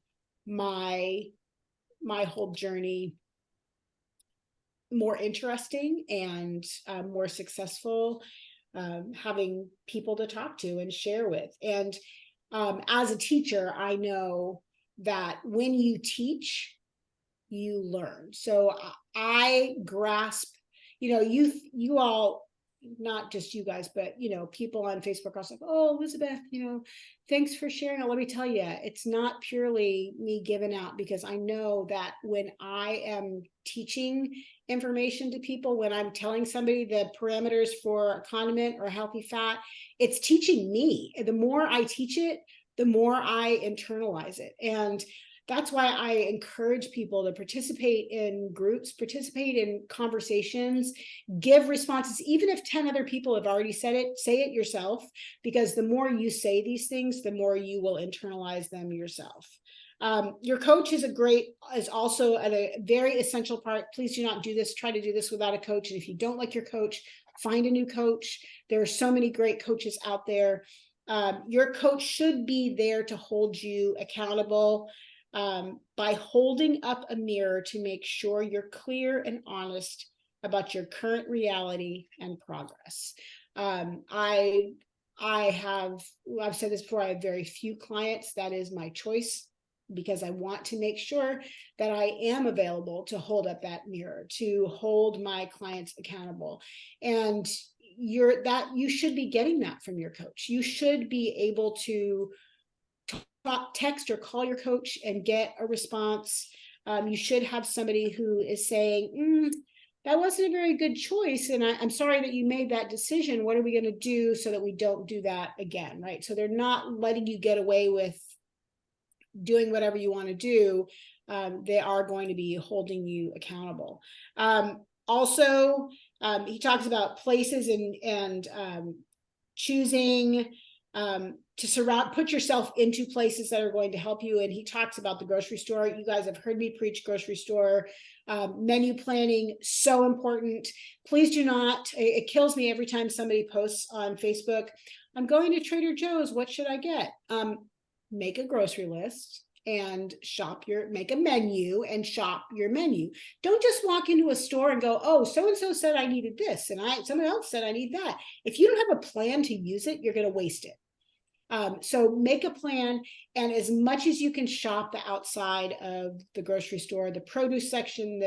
my whole journey more interesting and more successful, having people to talk to and share with. And as a teacher, I know that when you teach, you learn. So I grasp, you all, not just you guys, but people on Facebook are like, oh, Lizabeth, thanks for sharing it. Let me tell you, it's not purely me giving out, because I know that when I am teaching information to people, when I'm telling somebody the parameters for a condiment or a healthy fat, it's teaching me. The more I teach it, the more I internalize it. And that's why I encourage people to participate in groups, participate in conversations, give responses. Even if 10 other people have already said it, say it yourself, because the more you say these things, the more you will internalize them yourself. Your coach is also a very essential part. Please do not do this. Try to do this without a coach. And if you don't like your coach, find a new coach. There are so many great coaches out there. Your coach should be there to hold you accountable, by holding up a mirror to make sure you're clear and honest about your current reality and progress. I've said this before, I have very few clients. That is my choice, because I want to make sure that I am available to hold up that mirror, to hold my clients accountable. And you should be getting that from your coach. You should be able to text or call your coach and get a response. You should have somebody who is saying, that wasn't a very good choice, and I'm sorry that you made that decision. What are we going to do so that we don't do that again, right? So they're not letting you get away with doing whatever you want to do, they are going to be holding you accountable. Also, he talks about places and choosing to put yourself into places that are going to help you. And he talks about the grocery store. You guys have heard me preach grocery store. Menu planning, so important. Please do not, it kills me every time somebody posts on Facebook, I'm going to Trader Joe's, what should I get? Make a grocery list and make a menu and shop your menu. Don't just walk into a store and go, oh, so-and-so said I needed this, and someone else said I need that. If you don't have a plan to use it, you're going to waste it. So make a plan, and as much as you can shop the outside of the grocery store, the produce section,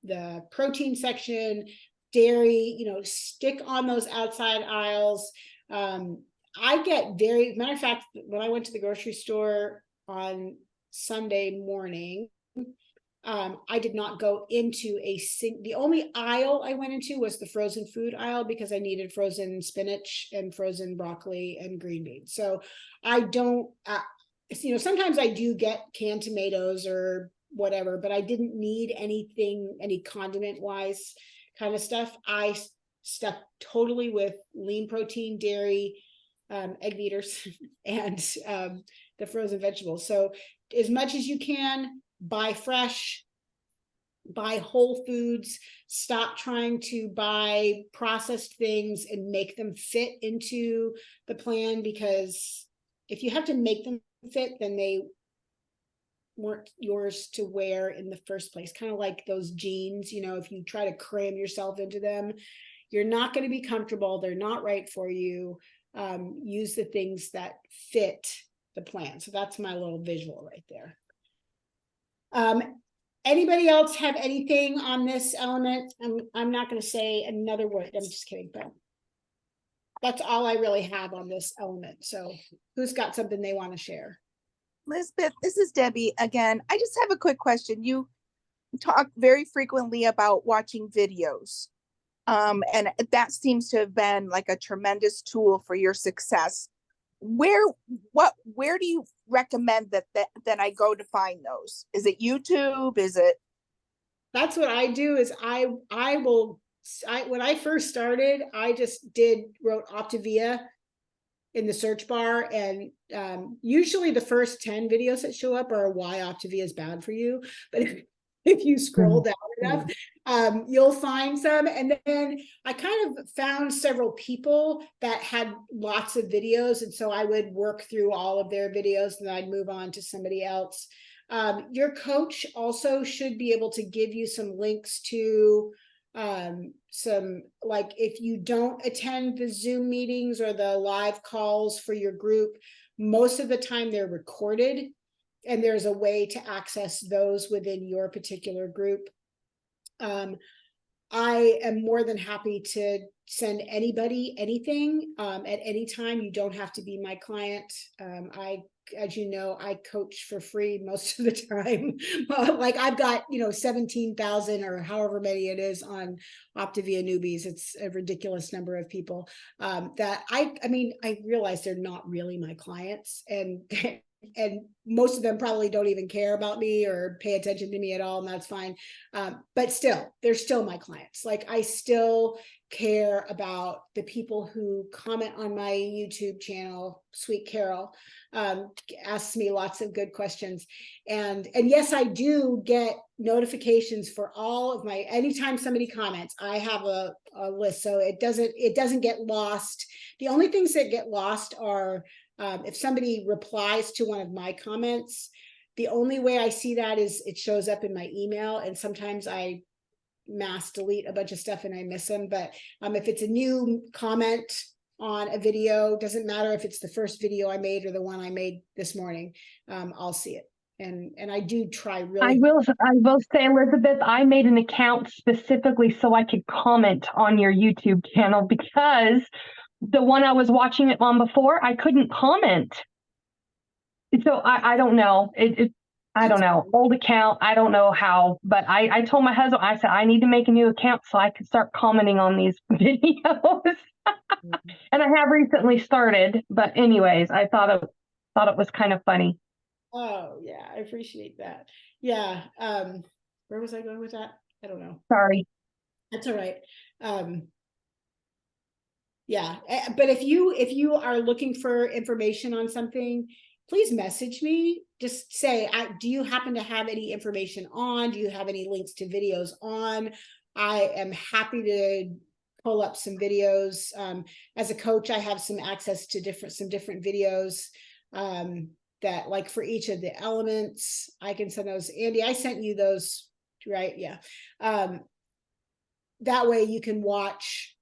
the protein section, dairy, stick on those outside aisles. I get matter of fact, when I went to the grocery store on Sunday morning, I did not go into the only aisle I went into was the frozen food aisle, because I needed frozen spinach and frozen broccoli and green beans. So I don't, sometimes I do get canned tomatoes or whatever, but I didn't need anything, any condiment wise kind of stuff. I stuck totally with lean protein, dairy, egg beaters, and the frozen vegetables. So as much as you can, buy fresh, buy whole foods, stop trying to buy processed things and make them fit into the plan, because if you have to make them fit, then they weren't yours to wear in the first place. Kind of like those jeans, if you try to cram yourself into them, you're not going to be comfortable. They're not right for you. Use the things that fit the plan. So that's my little visual right there. Anybody else have anything on this element? I'm not going to say another word. I'm just kidding, but that's all I really have on this element. So who's got something they want to share? Lizabeth, this is Debbie again. I just have a quick question. You talk very frequently about watching videos. And that seems to have been like a tremendous tool for your success. Where do you recommend that I go to find those? Is it YouTube? Is it? That's what I do. Is when I first started, I just wrote Optavia in the search bar, and usually the first 10 videos that show up are why Optavia is bad for you. But if you scroll down enough, you'll find some. And then I kind of found several people that had lots of videos, and so I would work through all of their videos, and then I'd move on to somebody else. Your coach also should be able to give you some links to some, like, if you don't attend the Zoom meetings or the live calls for your group, most of the time they're recorded, and there's a way to access those within your particular group. I am more than happy to send anybody anything at any time. You don't have to be my client. As you know, I coach for free most of the time. Like I've got, 17,000 or however many it is on Optavia newbies. It's a ridiculous number of people that I realize they're not really my clients, and most of them probably don't even care about me or pay attention to me at all, and that's fine. But still, they're still my clients. Like I still care about the people who comment on my YouTube channel. Sweet Carol asks me lots of good questions, and yes, I do get notifications for all of my, anytime somebody comments, I have a list, so it doesn't get lost. The only things that get lost are if somebody replies to one of my comments. The only way I see that is it shows up in my email, and sometimes I mass delete a bunch of stuff and I miss them. But if it's a new comment on a video, doesn't matter if it's the first video I made or the one I made this morning, I'll see it. And I do try really. I will say, Lizabeth, I made an account specifically so I could comment on your YouTube channel, because the one I was watching it on before, I couldn't comment. So I don't know. I don't know. Old account. I don't know how, but I told my husband, I said, I need to make a new account so I can start commenting on these videos. And I have recently started, but anyways, I thought it was kind of funny. Oh yeah, I appreciate that. Yeah. Where was I going with that? I don't know. Sorry. That's all right. Yeah, but if you are looking for information on something, please message me. Just say, do you happen to have any information on? Do you have any links to videos on? I am happy to pull up some videos. As a coach, I have some access to some different videos that, like, for each of the elements. I can send those. Andy, I sent you those, right? Yeah. That way you can watch.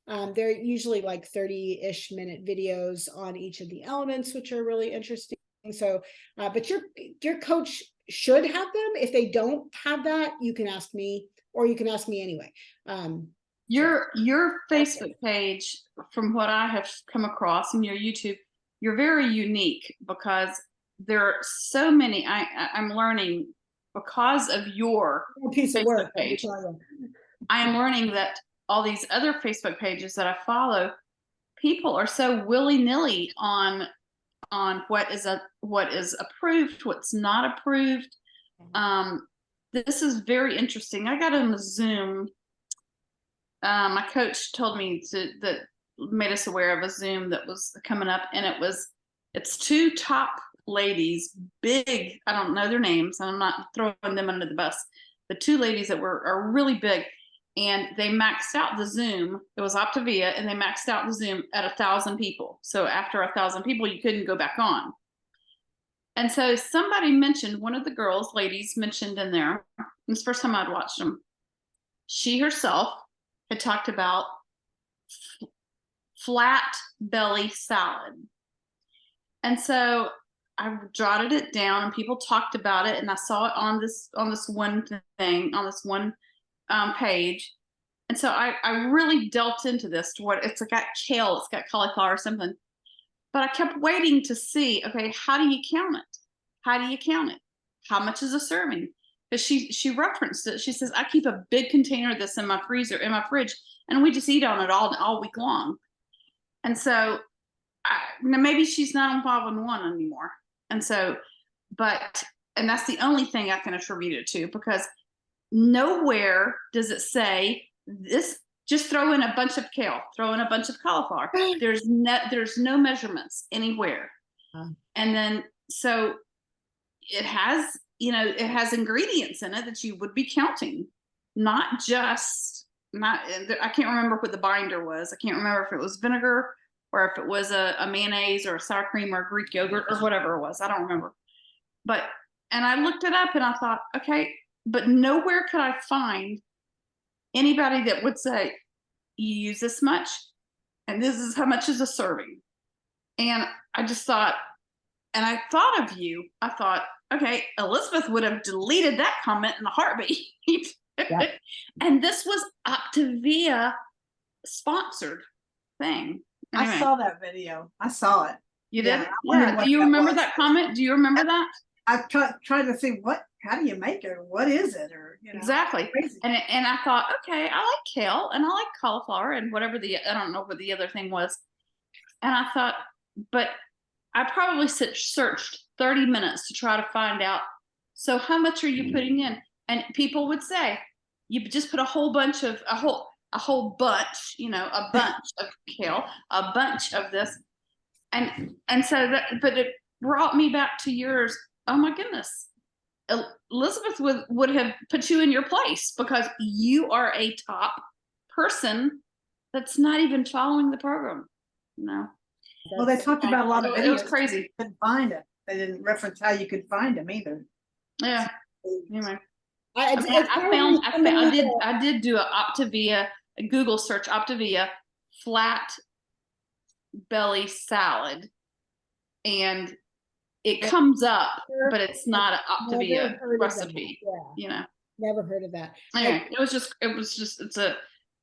They're usually like 30-ish minute videos on each of the elements, which are really interesting. So, but your coach should have them. If they don't have that, you can ask me, or you can ask me anyway. Your Facebook page, from what I have come across, and your YouTube, you're very unique because there are so many. I'm learning because of your piece of work page. I am learning that all these other Facebook pages that I follow, people are so willy-nilly on what is approved, what's not approved. This is very interesting. I got on the Zoom. My coach told me that made us aware of a Zoom that was coming up, and it's two top ladies, big. I don't know their names. I'm not throwing them under the bus. The two ladies that are really big. And they maxed out the Zoom. It was Optavia, and they maxed out the Zoom at 1,000 people. So after 1,000 people, you couldn't go back on. And so somebody mentioned, one of the ladies mentioned in there, and it's the first time I'd watched them, she herself had talked about flat belly salad. And so I jotted it down, and people talked about it, and I saw it on this one thing, on this one page. And so I really delved into this, to what it's got kale, it's got cauliflower or something. But I kept waiting to see, okay, how do you count it? How do you count it? How much is a serving? Because she referenced it. She says, I keep a big container of this in my freezer, in my fridge, and we just eat on it all week long. And so now maybe she's not on 5-in-1 anymore. And so, and that's the only thing I can attribute it to, because nowhere does it say this. Just throw in a bunch of kale, throw in a bunch of cauliflower. There's no measurements anywhere. And then, so it has, it has ingredients in it that you would be counting, I can't remember what the binder was. I can't remember if it was vinegar or if it was a mayonnaise or a sour cream or a Greek yogurt or whatever it was. I don't remember. And I looked it up and I thought, okay, but nowhere could I find anybody that would say, you use this much and this is how much is a serving. And I just thought, and I thought of you, I thought, okay, Elizabeth would have deleted that comment in a heartbeat. Yeah. And this was Optavia sponsored thing. Anyway. I saw that video. I saw it. You did? Yeah. Do you remember that comment? Do you remember that? I tried to see how do you make it? What is it? Or exactly. And I thought, okay, I like kale and I like cauliflower and whatever I don't know what the other thing was. And I thought, but I probably searched 30 minutes to try to find out. So how much are you putting in? And people would say, you just put a whole bunch, a bunch of kale, a bunch of this. And so but it brought me back to yours. Oh my goodness. Elizabeth would have put you in your place because you are a top person that's not even following the program. No. Well, they talked about a lot of videos. It was crazy. Couldn't find it. They didn't reference how you could find them either. Yeah. Anyway. I did do a Google search, Optavia flat belly salad, and it comes up, but it's not an Optavia recipe. Yeah. Never heard of that. Anyway,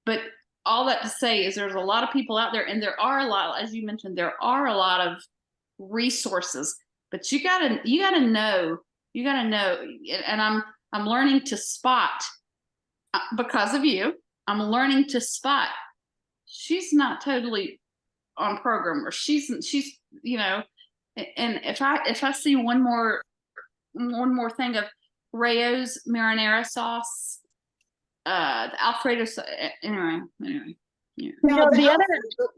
but all that to say is there's a lot of people out there, and there are a lot, as you mentioned, there are a lot of resources, but you gotta know, and I'm learning to spot, because of you, I'm learning to spot, she's not totally on program, or she's, And if I see one more thing of Rayo's marinara sauce, the Alfredo anyway. Yeah. Now, the other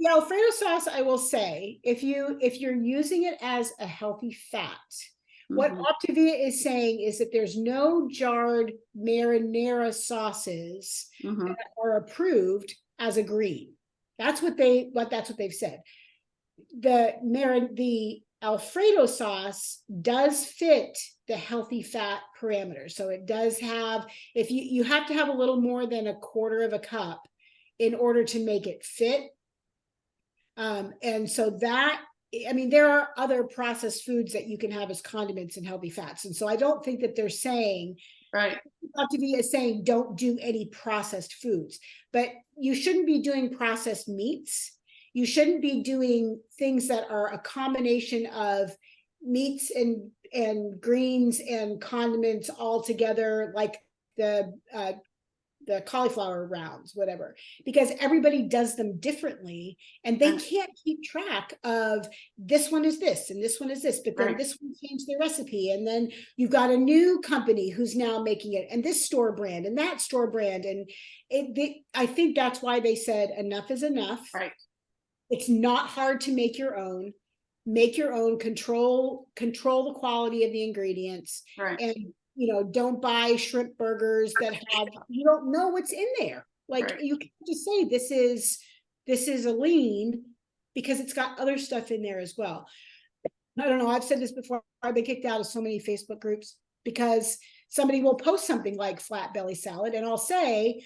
the Alfredo sauce, I will say, if you're using it as a healthy fat, what Optavia is saying is that there's no jarred marinara sauces that are approved as a green. That's what they've said. The Alfredo sauce does fit the healthy fat parameter. So it does have, if you have to have a little more than 1/4 of a cup in order to make it fit. And so that, I mean, there are other processed foods that you can have as condiments and healthy fats. And so I don't think that they're saying, Right. Optavia is saying don't do any processed foods, but you shouldn't be doing processed meats. You shouldn't be doing things that are a combination of meats and greens and condiments all together, like the cauliflower rounds, whatever, because everybody does them differently and they can't keep track of this one is this and this one is this, but then this one changed their recipe. And then you've got a new company who's now making it, and this store brand and that store brand. And I think that's why they said enough is enough. Right. It's not hard to make your own. Make your own, control the quality of the ingredients. Right. And don't buy shrimp burgers that have, you don't know what's in there. Like you can just say this is a lean because it's got other stuff in there as well. I don't know, I've said this before, I've been kicked out of so many Facebook groups because somebody will post something like flat belly salad and I'll say,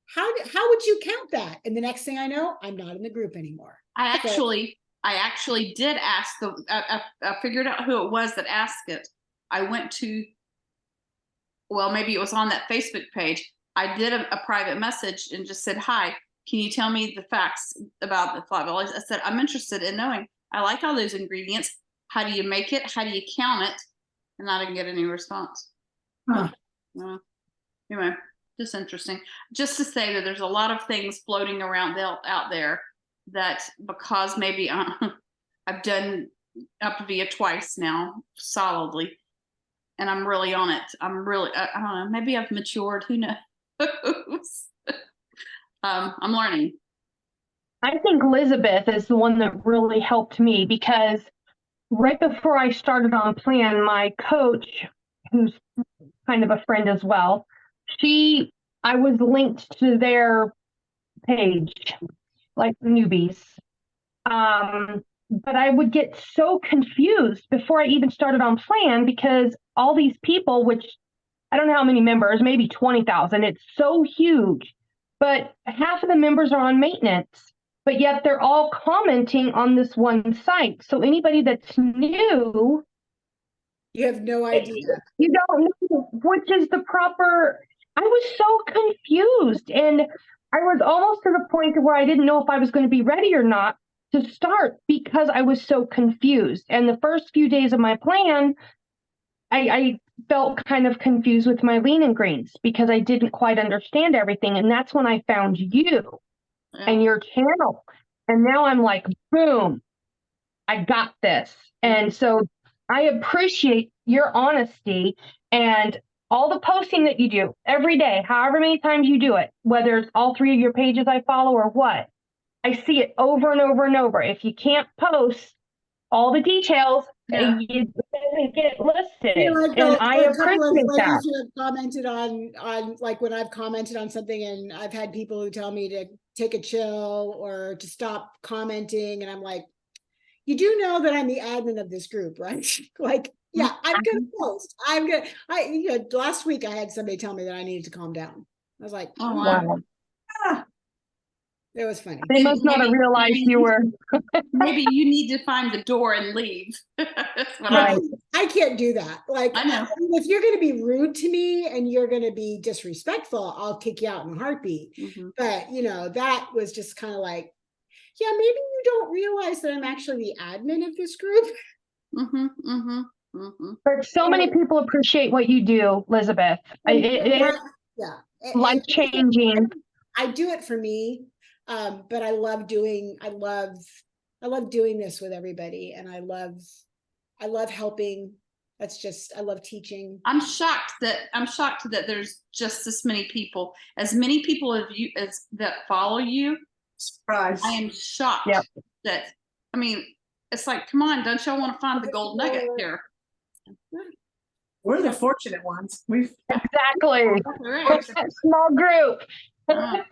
how would you count that? And the next thing I know, I'm not in the group anymore. I actually did ask I figured out who it was that asked it. I went to, well, maybe it was on that Facebook page. I did a private message and just said, hi, can you tell me the facts about the flat bellies? I said, I'm interested in knowing. I like all those ingredients. How do you make it? How do you count it? And I didn't get any response. Anyway, just interesting. Just to say that there's a lot of things floating around out there that, because maybe I've done Optavia twice now solidly, and I'm really on it. I don't know, maybe I've matured, who knows? I'm learning. I think Lizabeth is the one that really helped me, because right before I started on plan, my coach, who's kind of a friend as well, I was linked to their page, like newbies. But I would get so confused before I even started on plan, because all these people, which I don't know how many members, maybe 20,000, it's so huge, but half of the members are on maintenance, but yet they're all commenting on this one site. So anybody that's new, you have no idea. You don't know which is the proper. I was so confused, and I was almost to the point where I didn't know if I was going to be ready or not to start, because I was so confused. And the first few days of my plan, I felt kind of confused with my lean and greens because I didn't quite understand everything. And that's when I found you and your channel. And now I'm like, boom, I got this. And so I appreciate your honesty and all the posting that you do every day, however many times you do it, whether it's all 3 of your pages I follow or what. I see it over and over and over. If you can't post all the details, it doesn't get listed. And I appreciate that. You have commented on like when I've commented on something, and I've had people who tell me to take a chill or to stop commenting, and I'm like, you do know that I'm the admin of this group, right? Like, yeah, I'm gonna post. Last week I had somebody tell me that I needed to calm down. I was like, oh wow. It was funny. They must not have realized you were. Maybe you need to find the door and leave. Right. I can't do that. Like, I know. If you're going to be rude to me and you're going to be disrespectful, I'll kick you out in a heartbeat. But, that was just kind of like, yeah, maybe you don't realize that I'm actually the admin of this group. But so many people appreciate what you do, Lizabeth. It's life-changing. I do it for me. But I love doing this with everybody, and I love I love helping. I love teaching. I'm shocked that there's just this many people, as many people as that follow you. Surprise. I am shocked Yep. that, I mean, it's like, come on, don't y'all want to find the gold nugget here? We're the fortunate ones. We've Exactly. Right. It's that small group. Right.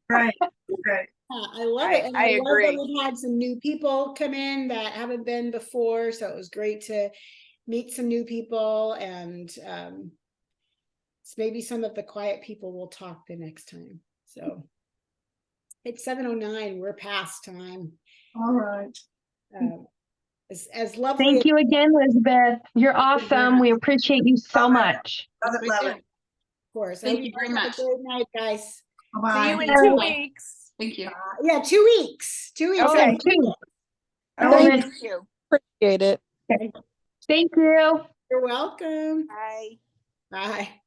right. I love it. And I love that agree. we've had some new people come in that haven't been before. So it was great to meet some new people, and maybe some of the quiet people will talk the next time. So it's 7:09. We're past time. All right. As lovely. Thank you again, Lizabeth. You're awesome. We appreciate you so Love it. much. Love it, love it. Of course. Thank I hope you very have much. A great night, guys. Bye-bye. See you in Bye. 2 weeks. Thank you. Yeah, 2 weeks. 2 weeks. Okay. Two. Thank you. Appreciate it. Thank you. You're welcome. Bye. Bye.